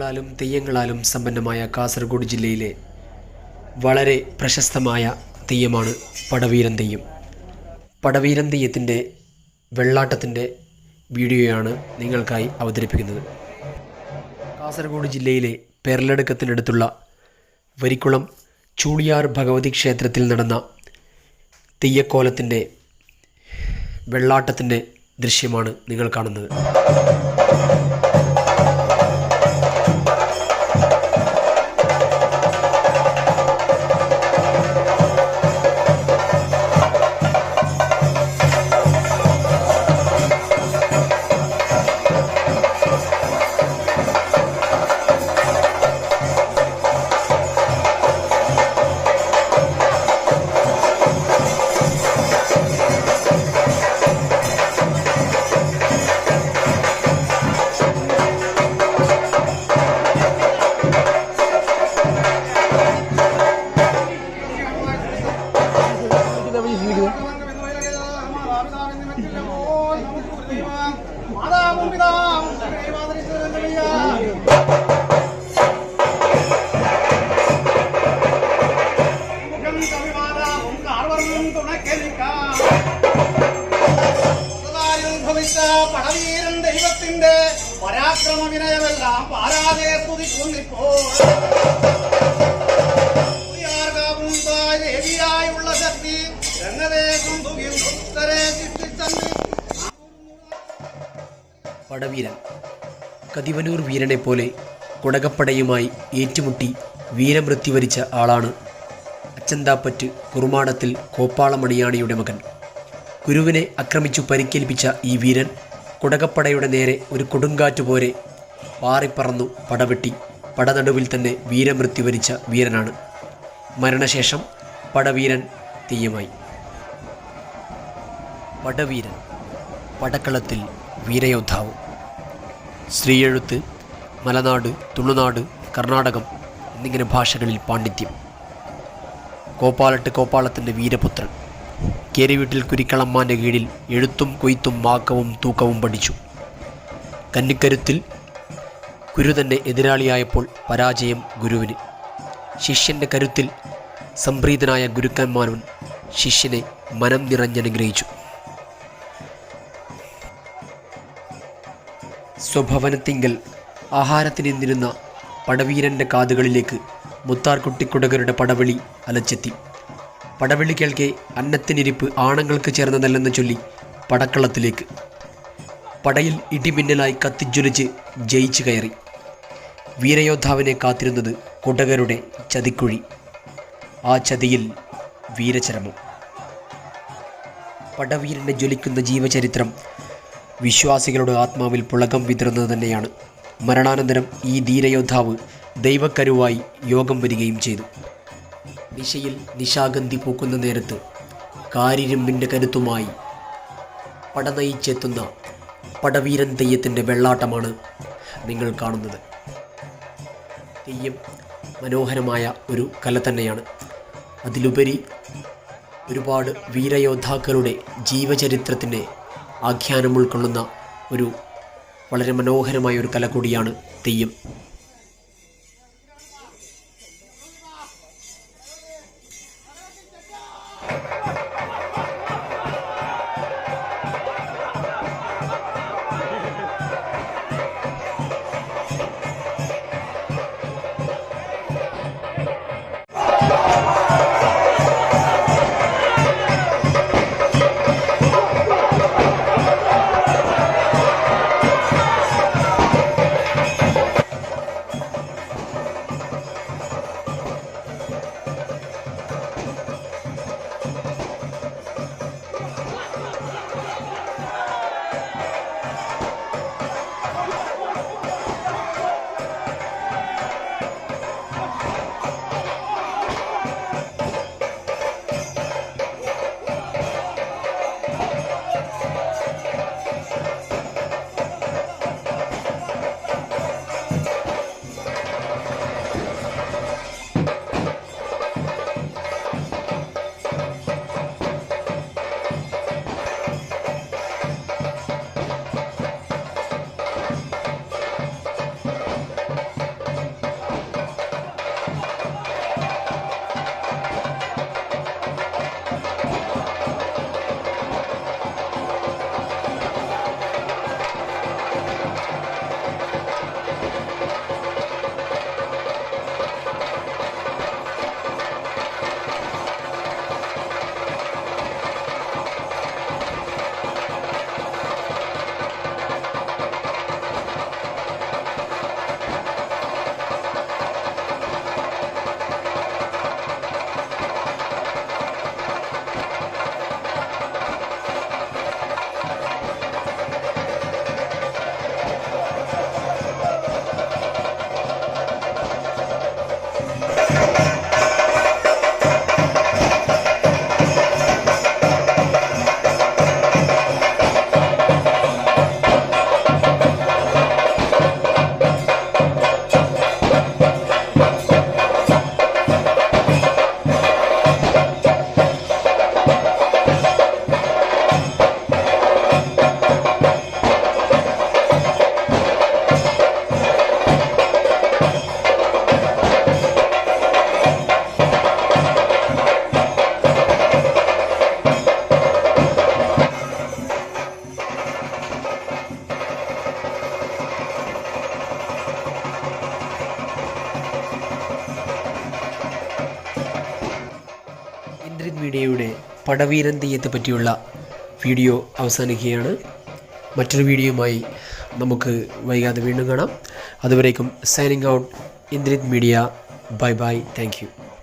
പൂരങ്ങളാലും തെയ്യങ്ങളാലും സമ്പന്നമായ കാസർഗോഡ് ജില്ലയിലെ വളരെ പ്രശസ്തമായ തെയ്യമാണ് പടവീരൻ തെയ്യം. പടവീരൻ തെയ്യത്തിൻ്റെ വെള്ളാട്ടത്തിൻ്റെ വീഡിയോയാണ് നിങ്ങൾക്കായി അവതരിപ്പിക്കുന്നത്. കാസർഗോഡ് ജില്ലയിലെ പെർലടുക്കത്തിനടുത്തുള്ള വരിക്കുളം ചൂളിയാർ ഭഗവതി ക്ഷേത്രത്തിൽ നടന്ന തെയ്യക്കോലത്തിൻ്റെ വെള്ളാട്ടത്തിൻ്റെ ദൃശ്യമാണ് നിങ്ങൾ കാണുന്നത്. പടവീരൻ ദൈവത്തിന്റെ പരാക്രമ വിനയമെല്ലാം പാരാതെ സ്തുതിക്കുന്നിപ്പോൾ ദേവിയായുള്ള ശക്തി പടവീരൻ കതിവനൂർ വീരനെ പോലെ കൊടകപ്പടയുമായി ഏറ്റുമുട്ടി വീരമൃത്യു വരിച്ച ആളാണ് അച്ചന്താപ്പറ്റ് കുറുമാടത്തിൽ കോപ്പാളമണിയാണിയുടെ മകൻ. ഗുരുവിനെ ആക്രമിച്ചു പരിക്കേൽപ്പിച്ച ഈ വീരൻ കുടകപ്പടയുടെ നേരെ ഒരു കൊടുങ്കാറ്റ് പോലെ പാറിപ്പറന്നു പടവെട്ടി പടനടുവിൽ തന്നെ വീരമൃത്യു വരിച്ച വീരനാണ്. മരണശേഷം പടവീരൻ തെയ്യമായി. പടവീരൻ പടക്കളത്തിൽ വീരയോദ്ധാവ്. ശ്രീയെഴുത്ത്, മലനാട്, തുളുനാട്, കർണാടകം എന്നിങ്ങനെ ഭാഷകളിൽ പാണ്ഡിത്യം. കോപ്പാളത്തിൻ്റെ വീരപുത്രൻ. കേരിവീട്ടിൽ കുരിക്കളമ്മാൻ്റെ കീഴിൽ എഴുത്തും കൊയ്ത്തും മാക്കവും തൂക്കവും പഠിച്ചു. കന്നിക്കരുത്തിൽ ഗുരു തന്നെ എതിരാളിയായപ്പോൾ പരാജയം ഗുരുവിന്. ശിഷ്യൻ്റെ കരുത്തിൽ സംപ്രീതനായ ഗുരുക്കന്മാരൻ ശിഷ്യനെ മനം നിറഞ്ഞനുഗ്രഹിച്ചു. സ്വഭവനത്തിങ്കൽ ആഹാരത്തിനിരുന്ന പടവീരൻ്റെ കാതുകളിലേക്ക് മുത്താർകുട്ടിക്കുടകരുടെ പടവിളി അലച്ചെത്തി. പടവിളി കേൾക്കെ അന്നത്തിനിരിപ്പ് ആണുങ്ങൾക്ക് ചേർന്നതല്ലെന്ന് ചൊല്ലി പടക്കളത്തിലേക്ക്. പടയിൽ ഇടിമിന്നലായി കത്തിജ്വലിച്ച് ജയിച്ചു കയറി. വീരയോദ്ധാവിനെ കാത്തിരുന്നത് കുടകരുടെ ചതിക്കുഴി. ആ ചതിയിൽ വീരചരമം. പടവീരൻ്റെ ജ്വലിക്കുന്ന ജീവചരിത്രം വിശ്വാസികളുടെ ആത്മാവിൽ പുളകം വിതറുന്നത് തന്നെയാണ്. മരണാനന്തരം ഈ ധീരയോദ്ധാവ് ദൈവക്കരുവായി യോഗം വരികയും ചെയ്തു. നിശയിൽ നിശാഗന്ധി പൂക്കുന്ന നേരത്ത് കാരിരുമ്പിൻ്റെ കരുത്തുമായി പടനയിച്ചെത്തുന്ന പടവീരൻ തെയ്യത്തിൻ്റെ വെള്ളാട്ടമാണ് നിങ്ങൾ കാണുന്നത്. തെയ്യം മനോഹരമായ ഒരു കല തന്നെയാണ്. അതിലുപരി ഒരുപാട് വീരയോദ്ധാക്കളുടെ ജീവചരിത്രത്തിൻ്റെ ആഖ്യാനം ഉൾക്കൊള്ളുന്ന ഒരു വളരെ മനോഹരമായ ഒരു കല കൂടിയാണ് തെയ്യം. മീഡിയയുടെ പടവീരൻ തെയ്യത്തെ പറ്റിയുള്ള വീഡിയോ അവസാനിക്കുകയാണ്. മറ്റൊരു വീഡിയോയുമായി നമുക്ക് വൈകാതെ വീണ്ടും കാണാം. അതുവരേക്കും signing out, Indrit media. Bye bye. Thank U.